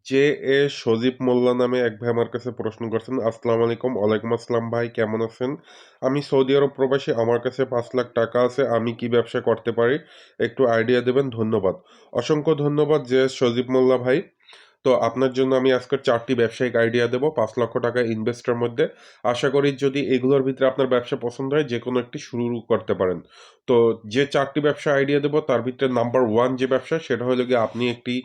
J A সজীব মোল্লা নামে এক ভাই আমার কাছে প্রশ্ন করছেন। আসসালামু আলাইকুম। ওয়ালাইকুম আসসালাম ভাই, কেমন আছেন? আমি সৌদি আরব প্রবাসী, আমার কাছে ৫ লাখ টাকা আছে, আমি কি ব্যবসা করতে পারি? একটু আইডিয়া দেবেন, ধন্যবাদ। অসংখ্য ধন্যবাদ জে এস সজীব মোল্লা ভাই। তো আপনার জন্য আমি আজকের 4টি ব্যবসায়িক আইডিয়া দেব ৫ লক্ষ টাকা ইনভেস্টের মধ্যে। আশা করি যদি এগুলোর ভিতরে আপনার ব্যবসা পছন্দ হয় যে কোনো একটি শুরু করতে পারেন। তো যে 4টি ব্যবসা আইডিয়া দেব তার ভিতরে নাম্বার 1 যে ব্যবসা সেটা হলো গিয়ে আপনি একটি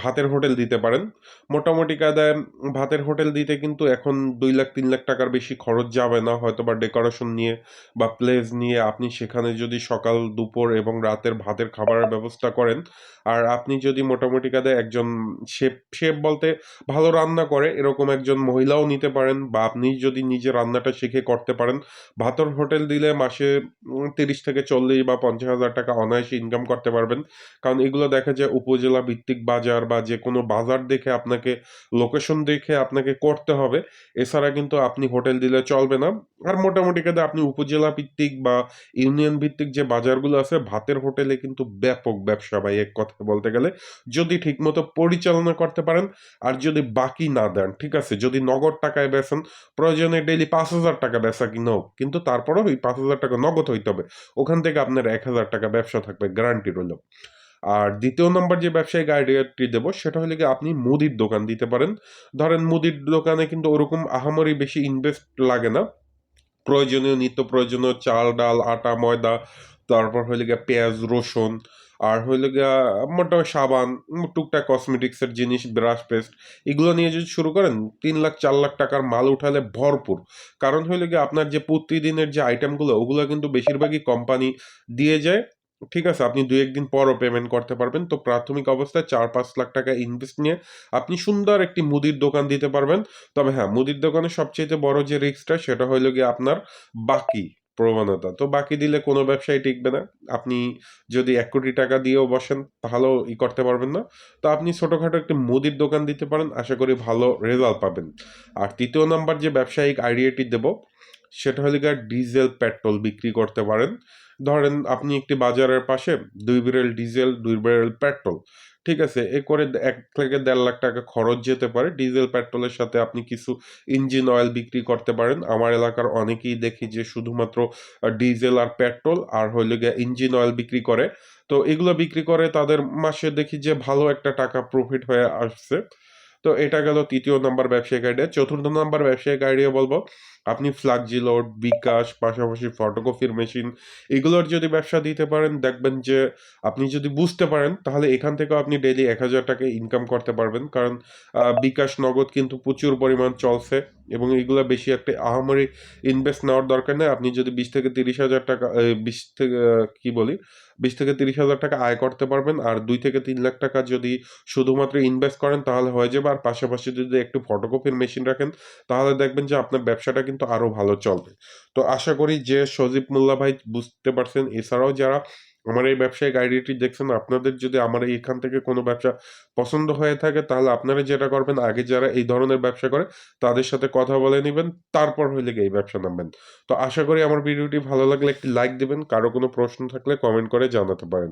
ভাতের হোটেল দিতে পারেন। মোটামুটি কায়দায় ভাতের হোটেল দিতে কিন্তু এখন ২ লাখ ৩ লাখ টাকার বেশি খরচ যাবে না। হয়তোবা ডেকোরেশন নিয়ে বা প্লেস নিয়ে আপনি সেখানে যদি সকাল, দুপুর এবং রাতের ভাতের খাবারের ব্যবস্থা করেন, আর আপনি যদি মোটামুটি কায়দায় একজন শেফ বলতে ভালো রান্না করে এরকম একজন মহিলাও নিতে পারেন, বা আপনি যদি নিজে রান্নাটা শিখে করতে পারেন, ভাতের হোটেল দিলে মাসে ৩০ থেকে ৪০ বা ৫০,০০০ টাকা অনায়াসে ইনকাম করতে পারবেন। কারণ এগুলো দেখা যায় উপজেলা ভিত্তিক বাজার বা যেকোনো বাজার দেখে আপনাকে, লোকেশন দেখে আপনাকে করতে হবে। এছাড়া কিন্তু আপনি হোটেল দিলে চলবে না। আর মোটামুটি কায়দায় আপনি উপজেলা ভিত্তিক বা ইউনিয়ন ভিত্তিক যে বাজারগুলো আছে ভাতের হোটেলে কিন্তু ব্যাপক ব্যবসা ভাই, এক কথায় বলতে গেলে। যদি ঠিকমতো পরিচালনা করতে পারেন আর যদি বাকি না দেন, ঠিক আছে? যদি নগদ টাকায় বেচেন, প্রয়োজনে ডেইলি ৫,০০০ টাকা বেচা কিনা হোক। কিন্তু তারপরেও ওই ৫,০০০ টাকা নগদ হইতে হবে। ওখান থেকে আপনার ১,০০০ টাকা ব্যবসা থাকবে, গ্যারান্টি রইল। আর ২য় নাম্বার যে ব্যবসায়িক আইডিয়াটি দেব সেটা হলো গিয়ে আপনি মুদির দোকান দিতে পারেন। ধরেন মুদির দোকানে কিন্তু ওরকম আহামরি বেশি ইনভেস্ট লাগে না। প্রয়োজনীয় নিত্য প্রয়োজনীয় চাল, ডাল, আটা, ময়দা, তারপর হইলো গিয়া পেঁয়াজ, রসুন, আর হইলো গিয়া মোটামুটি সাবান, টুকটাক কসমেটিক্স এর জিনিস, ব্রাশ, পেস্ট, এগুলো নিয়ে যদি শুরু করেন ৩ লাখ ৪ লাখ টাকার মাল উঠালে ভরপুর। কারণ হইলো গিয়ে আপনার যে প্রতিদিনের যে আইটেমগুলো ওগুলো কিন্তু বেশিরভাগই কোম্পানি দিয়ে যায়। ঠিক আছে? আপনি ২-১ দিন পরও পেমেন্ট করতে পারবেন। তো প্রাথমিক অবস্থায় ৪-৫ লাখ টাকা ইনভেস্ট নিয়ে আপনি সুন্দর একটি মুদির দোকান দিতে পারবেন। তবে হ্যাঁ, মুদির দোকানের সবচাইতে বড় যে রিস্কটা সেটা হইলো গিয়ে আপনার বাকি প্রবণতা। তো বাকি দিলে কোনো ব্যবসাই টিকবে না। আপনি যদি ১,০০,০০,০০০ টাকা দিয়েও বসেন তাহলেও করতে পারবেন না। তো আপনি ছোটখাটো একটি মুদির দোকান দিতে পারেন। আশা করি ভালো রেজাল্ট পাবেন। আর ৩য় নাম্বার যে ব্যবসায়িক আইডিয়াটি দেব সেটা হলো গিয়ে ডিজেল, পেট্রোল বিক্রি করতে পারেন। ধরেন আপনি একটি বাজারের পাশে ২ ব্যারেল ডিজেল, ২ ব্যারেল পেট্রোল। ঠিক আছে? এ করে ১ থেকে ১.৫ লাখ টাকা খরচ যেতে পারে। ডিজেল, পেট্রোলের সাথে আপনি কিছু ইঞ্জিন অয়েল বিক্রি করতে পারেন। আমার এলাকার অনেকেই দেখি যে শুধুমাত্র ডিজেল আর পেট্রোল আর হইলো গিয়ে ইঞ্জিন অয়েল বিক্রি করে। তো এগুলো বিক্রি করে তাদের মাসে দেখি যে ভালো একটা টাকা প্রফিট হয়ে আসছে। তো এটা গেল ৩য় নাম্বার ব্যবসায়িক আইডিয়া। ৪র্থ নাম্বার ব্যবসায়িক আইডিয়া বলব, আপনি ফ্লাক্সি লোড, বিকাশ, পাশাপাশি ফটোকপির মেশিন, এগুলোর যদি ব্যবসা দিতে পারেন দেখবেন যে আপনি যদি বুঝতে পারেন তাহলে এখান থেকেও আপনি ডেইলি ১,০০০ টাকা ইনকাম করতে পারবেন। কারণ বিকাশ নগদ কিন্তু প্রচুর পরিমাণ চলছে এবং এগুলা বেশি একটা আহামরি ইনভেস্ট নেওয়ার দরকার নেই। আপনি যদি ২০ থেকে ৩০,০০০ টাকা ২০ থেকে কি বলি ২০ থেকে ৩০,০০০ টাকা আয় করতে পারবেন। আর ২ থেকে ৩ লাখ টাকা যদি শুধুমাত্র ইনভেস্ট করেন তাহলে হয়ে যাবে। আর পাশাপাশি যদি একটু ফটোকপির মেশিন রাখেন তাহলে দেখবেন যে আপনার ব্যবসাটা কিন্তু আরো ভালো চলবে। তো আশা করি যে সজীব মোল্লা ভাই বুঝতে পারছেন। এছাড়াও যারা আমার এই ব্যবসায়িক আইডিয়াটি দেখছেন, আপনাদের যদি আমার এখান থেকে কোনো ব্যবসা পছন্দ হয়ে থাকে তাহলে আপনারা যেটা করবেন, আগে যারা এই ধরনের ব্যবসা করে তাদের সাথে কথা বলে নিবেন, তারপর হইলে গিয়ে এই ব্যবসা নামবেন। তো আশা করি আমার ভিডিওটি ভালো লাগলে একটি লাইক দিবেন। কারো কোনো প্রশ্ন থাকলে কমেন্ট করে জানাতে পারেন।